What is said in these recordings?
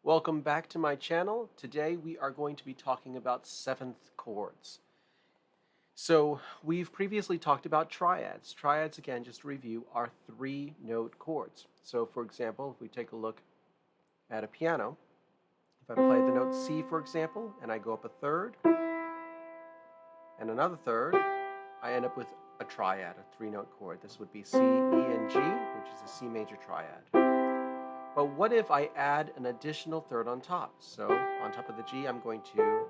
Welcome back to my channel. Today we are going to be talking about 7th chords. So we've previously talked about triads. Triads, again, just to review, are 3-note chords. So for example, if we take a look at a piano, if I play the note C, for example, and I go up a third and another third, I end up with a triad, a 3-note chord. This would be C, E, and G, which is a C major triad. But what if I add an additional third on top? So on top of the G, I'm going to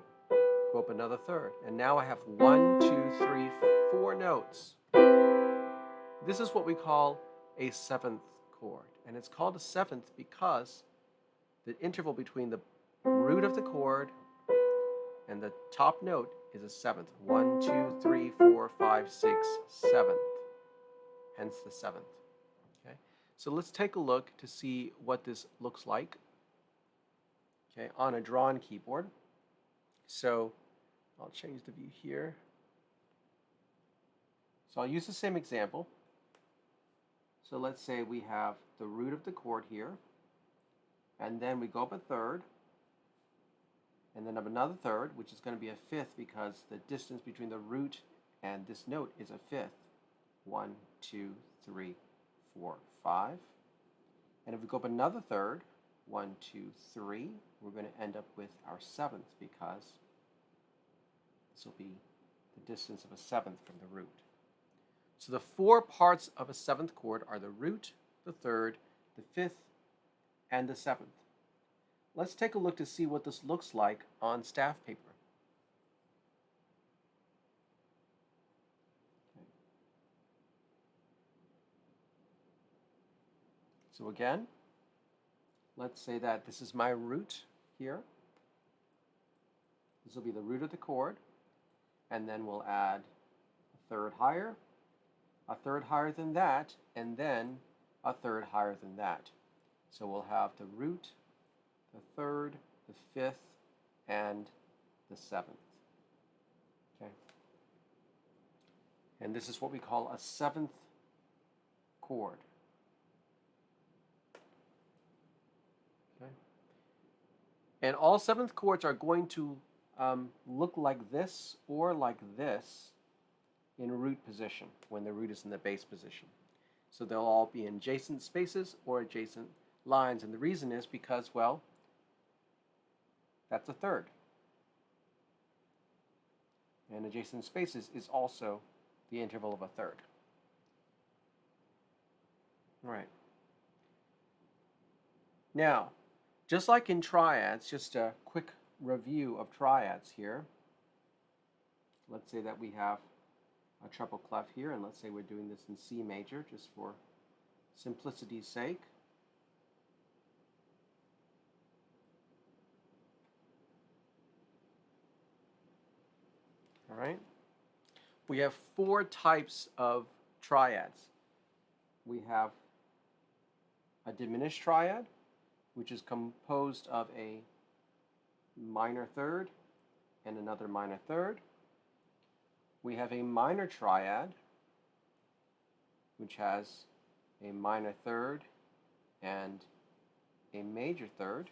go up another third. And now I have 1, 2, 3, 4 notes. This is what we call a 7th chord. And it's called a 7th because the interval between the root of the chord and the top note is a 7th. 1, 2, 3, 4, 5, 6, 7th. Hence the 7th. Okay? So let's take a look to see what this looks like, okay, on a drawn keyboard. So I'll change the view here. So I'll use the same example. So let's say we have the root of the chord here, and then we go up a third, and then up another third, which is going to be a fifth because the distance between the root and this note is a fifth. 1, 2, 3, 4, 5. And if we go up another third, 1, 2, 3, we're going to end up with our 7th because this will be the distance of a 7th from the root. So the 4 parts of a 7th chord are the root, the third, the fifth, and the 7th. Let's take a look to see what this looks like on staff paper. Okay. So again, let's say that this is my root here. This will be the root of the chord, and then we'll add a third higher than that, and then a third higher than that. So we'll have the root, the third, the fifth, and the 7th. Okay? And this is what we call a 7th chord. Okay? And all 7th chords are going to look like this or like this in root position when the root is in the bass position. So they'll all be in adjacent spaces or adjacent lines. And the reason is because, well, that's a third. And adjacent spaces is also the interval of a third. All right. Now, just like in triads, just a quick review of triads here. Let's say that we have a treble clef here, and let's say we're doing this in C major just for simplicity's sake. All right. We have 4 types of triads. We have a diminished triad, which is composed of a minor third and another minor third. We have a minor triad, which has a minor third and a major third.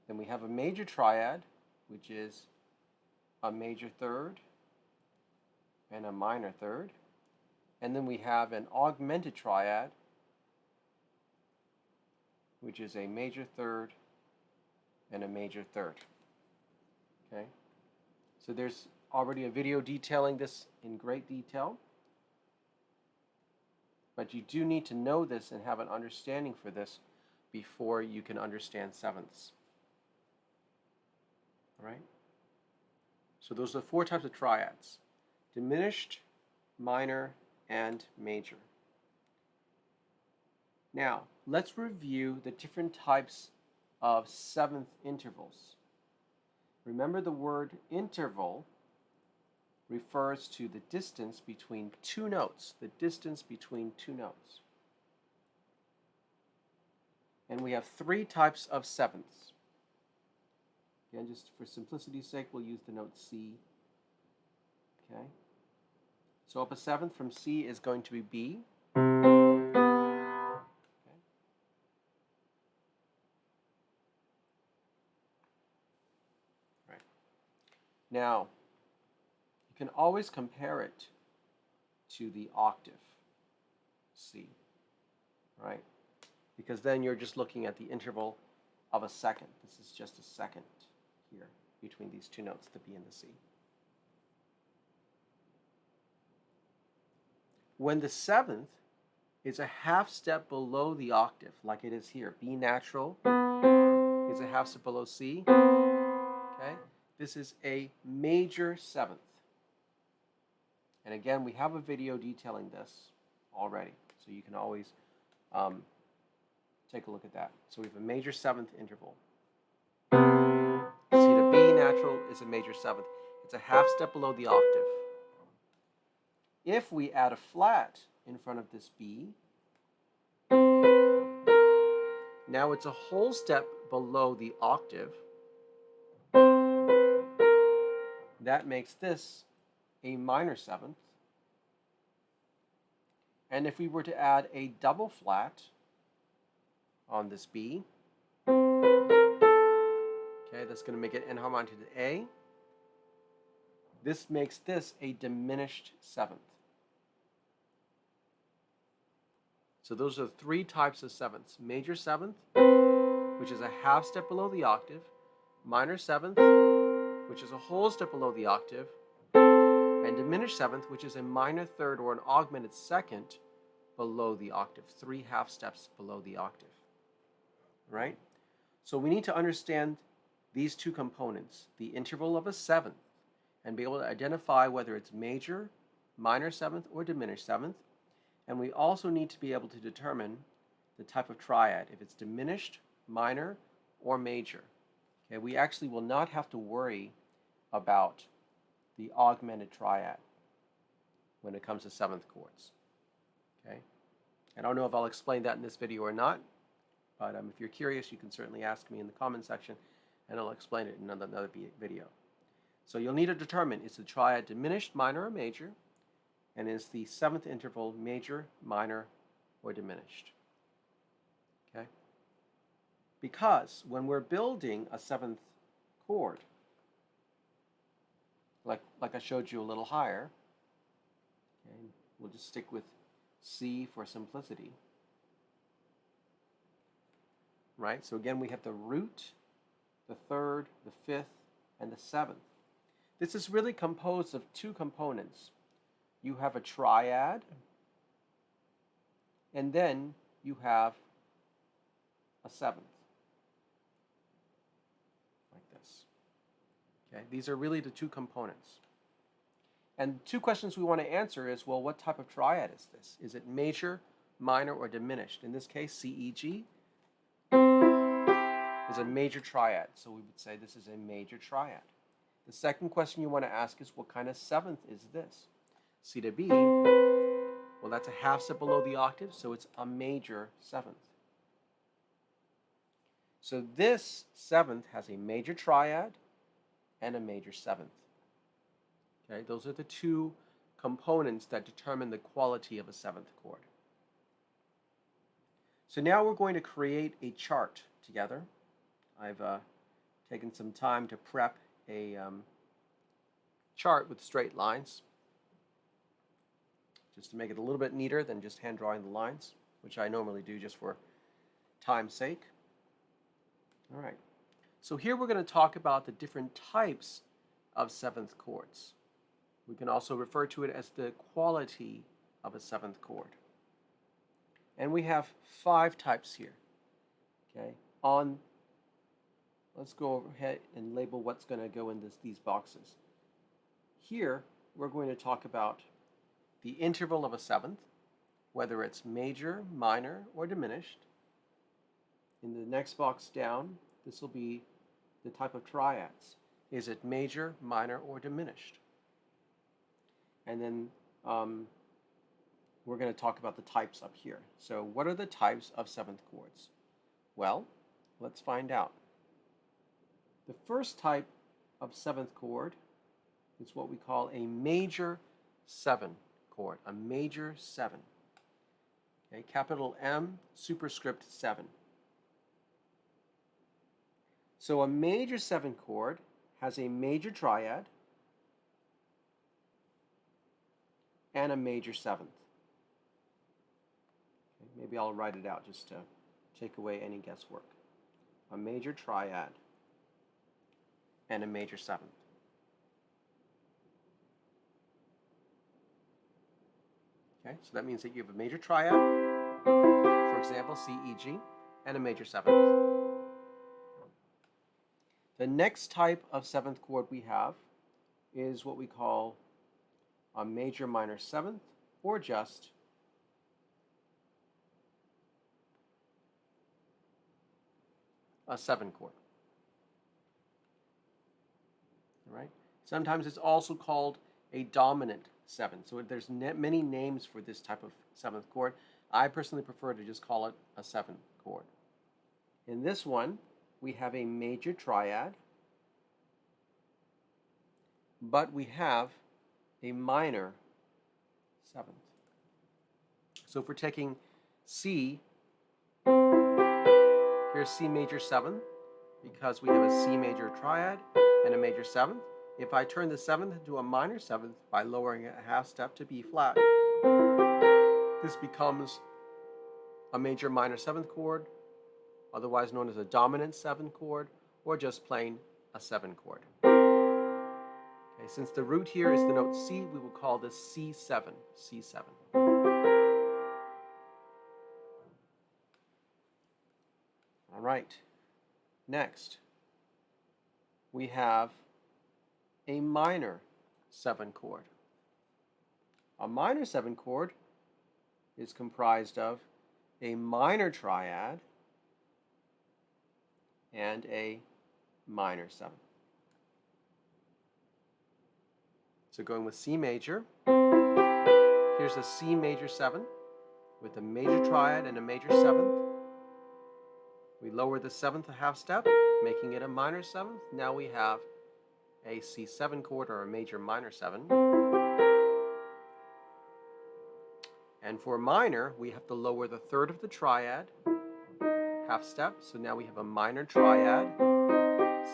Then we have a major triad, which is a major third and a minor third. And then we have an augmented triad, which is a major third and a major third. Okay? So there's already a video detailing this in great detail. But you do need to know this and have an understanding for this before you can understand 7ths. All right? So those are the 4 types of triads: diminished, minor, and major. Now, let's review the different types of 7th intervals. Remember, the word interval refers to the distance between 2 notes, the distance between 2 notes. And we have 3 types of 7ths. Again, just for simplicity's sake, we'll use the note C. Okay? So up a 7th from C is going to be B. Now, you can always compare it to the octave C, right? Because then you're just looking at the interval of a second. This is just a second here between these two notes, the B and the C. When the seventh is a half step below the octave, like it is here, B natural is a half step below C, okay? This is a major seventh. And again, we have a video detailing this already, so you can always take a look at that. So we have a major seventh interval. C to B natural is a major seventh. It's a half step below the octave. If we add a flat in front of this B, now it's a whole step below the octave. That makes this a minor seventh. And if we were to add a double flat on this B, okay, that's going to make it enharmonic to the A. This makes this a diminished seventh. So those are three types of sevenths. Major seventh, which is a half step below the octave. Minor seventh, which is a whole step below the octave. And diminished seventh, which is a minor third or an augmented second below the octave. 3 half steps below the octave. Right? So we need to understand these two components, the interval of a seventh, and be able to identify whether it's major, minor seventh, or diminished seventh. And we also need to be able to determine the type of triad, if it's diminished, minor, or major. Okay, we actually will not have to worry about the augmented triad when it comes to seventh chords. Okay, I don't know if I'll explain that in this video or not, but if you're curious, you can certainly ask me in the comment section, and I'll explain it in another video. So you'll need to determine, is the triad diminished, minor, or major? And is the seventh interval major, minor, or diminished? Okay? Because when we're building a seventh chord, like I showed you a little higher, okay, we'll just stick with C for simplicity. Right? So again, we have the root, the third, the fifth, and the seventh. This is really composed of two components. You have a triad, and then you have a seventh, like this. Okay, these are really the two components. And two questions we want to answer is, well, what type of triad is this? Is it major, minor, or diminished? In this case, CEG is a major triad, so we would say this is a major triad. The second question you want to ask is, what kind of seventh is this? C to B, well, that's a half step below the octave, so it's a major seventh. So this seventh has a major triad and a major seventh. Okay, those are the two components that determine the quality of a seventh chord. So now we're going to create a chart together. I've taken some time to prep a chart with straight lines, just to make it a little bit neater than just hand drawing the lines, which I normally do just for time's sake. All right, so here we're going to talk about the different types of seventh chords. We can also refer to it as the quality of a seventh chord. And we have 5 types here. Okay, let's go ahead and label what's going to go in these boxes. Here, we're going to talk about the interval of a seventh, whether it's major, minor, or diminished. In the next box down, this will be the type of triads. Is it major, minor, or diminished? And then we're going to talk about the types up here. So what are the types of seventh chords? Well, let's find out. The first type of seventh chord is what we call a major 7 chord, a major 7. Okay, capital M, superscript 7. So a major 7 chord has a major triad and a major 7th. Okay, maybe I'll write it out just to take away any guesswork. A major triad and a major 7th. Okay, so that means that you have a major triad, for example, C, E, G, and a major 7th. The next type of 7th chord we have is what we call a major minor 7th, or just a 7 chord. All right? Sometimes it's also called a dominant 7. So there's many names for this type of 7th chord. I personally prefer to just call it a 7 chord. In this one, we have a major triad, but we have a minor 7th. So if we're taking C, here's C major 7, because we have a C major triad and a major 7th. If I turn the 7th into a minor 7th by lowering it a half step to B flat, this becomes a major minor 7th chord, otherwise known as a dominant 7 chord, or just plain a 7 chord. Okay, since the root here is the note C, we will call this C7, C7. All right, next we have a minor 7 chord. A minor 7 chord is comprised of a minor triad and a minor 7. So going with C major, here's a C major 7 with a major triad and a major 7th. We lower the 7th a half step, making it a minor 7th. Now we have a C7 chord, or a major minor 7. And for minor, we have to lower the 3rd of the triad, half step. So now we have a minor triad,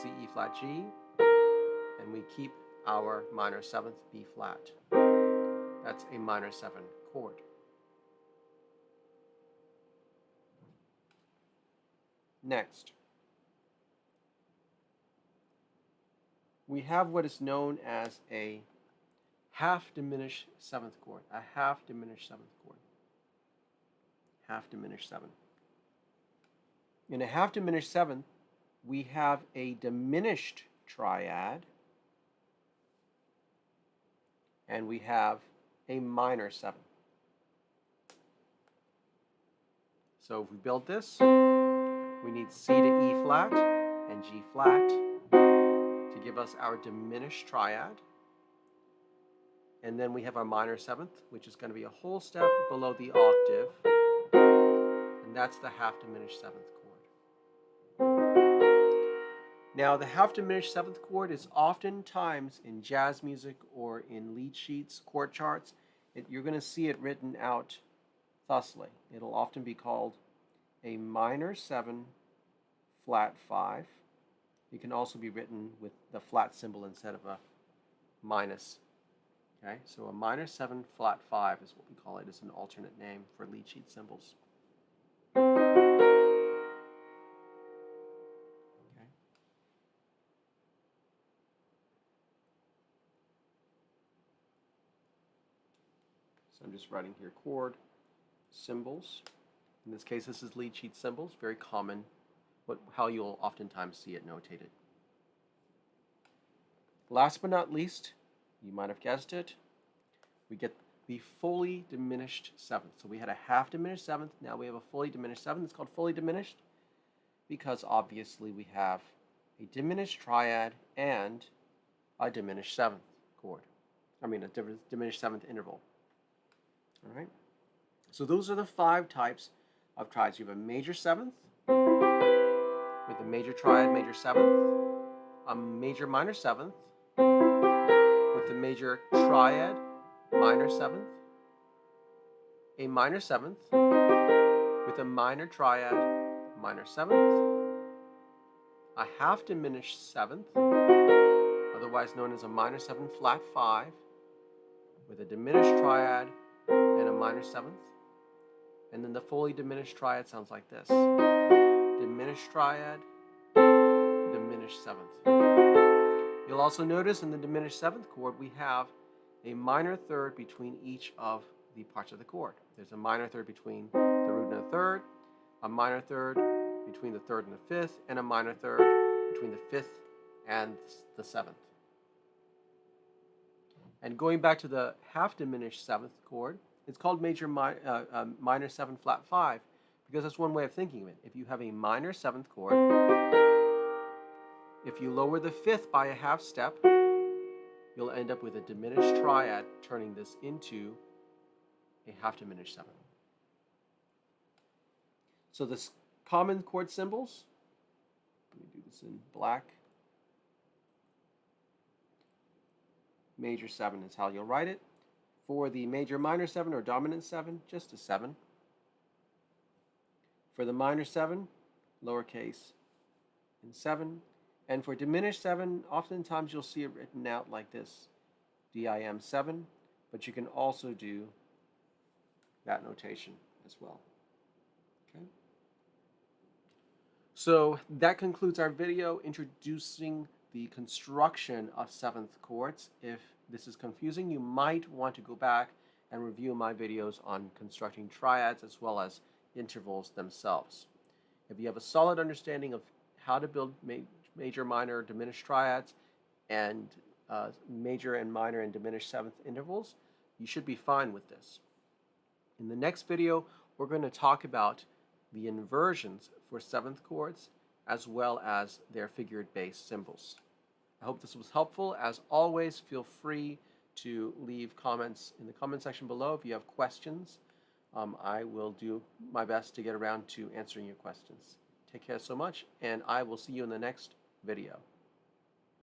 C, E flat, G, and we keep our minor 7th, B flat. That's a minor 7 chord. Next, we have what is known as a half diminished 7th chord, a half diminished 7th chord. Half diminished 7. In a half diminished 7th, we have a diminished triad, and we have a minor 7. So if we build this, we need C to E flat and G flat to give us our diminished triad. And then we have our minor 7th, which is going to be a whole step below the octave. And that's the half diminished 7th chord. Now, the half diminished 7th chord is oftentimes in jazz music or in lead sheets, chord charts. You're going to see it written out thusly. It'll often be called a minor 7 flat 5. It can also be written with the flat symbol instead of a minus. Okay, so a minor 7 flat 5 is what we call it, as an alternate name for lead sheet symbols. Okay. So I'm just writing here chord symbols. In this case, this is lead sheet symbols, very common, how you'll oftentimes see it notated. Last but not least, you might have guessed it, we get the fully diminished 7th. So we had a half diminished 7th, now we have a fully diminished 7th. It's called fully diminished because obviously we have a diminished triad and a diminished 7th chord. I mean a diminished 7th interval. All right. So those are the 5 types of triads. You have a major 7th with a major triad, major 7th, a major minor 7th with a major triad, minor 7th, a minor 7th with a minor triad, minor 7th, a half diminished 7th, otherwise known as a minor 7 flat 5, with a diminished triad and a minor 7th. And then the fully diminished triad sounds like this. Diminished triad, diminished 7th. You'll also notice in the diminished 7th chord we have a minor third between each of the parts of the chord. There's a minor third between the root and the third, a minor third between the third and the fifth, and a minor third between the fifth and the 7th. And going back to the half diminished 7th chord, it's called minor 7 flat 5 because that's one way of thinking of it. If you have a minor 7th chord, if you lower the fifth by a half step, you'll end up with a diminished triad, turning this into a half diminished 7th. So the common chord symbols, let me do this in black. Major 7 is how you'll write it. For the major minor 7 or dominant 7, just a 7. For the minor 7, lowercase and 7. And for diminished 7, oftentimes you'll see it written out like this, DIM 7, but you can also do that notation as well. Okay. So that concludes our video introducing the construction of 7th chords. If this is confusing, you might want to go back and review my videos on constructing triads as well as intervals themselves. If you have a solid understanding of how to build major, minor, diminished triads and major and minor and diminished 7th intervals, you should be fine with this. In the next video, we're going to talk about the inversions for 7th chords as well as their figured bass symbols. I hope this was helpful. As always, feel free to leave comments in the comment section below if you have questions. I will do my best to get around to answering your questions. Take care so much, and I will see you in the next video.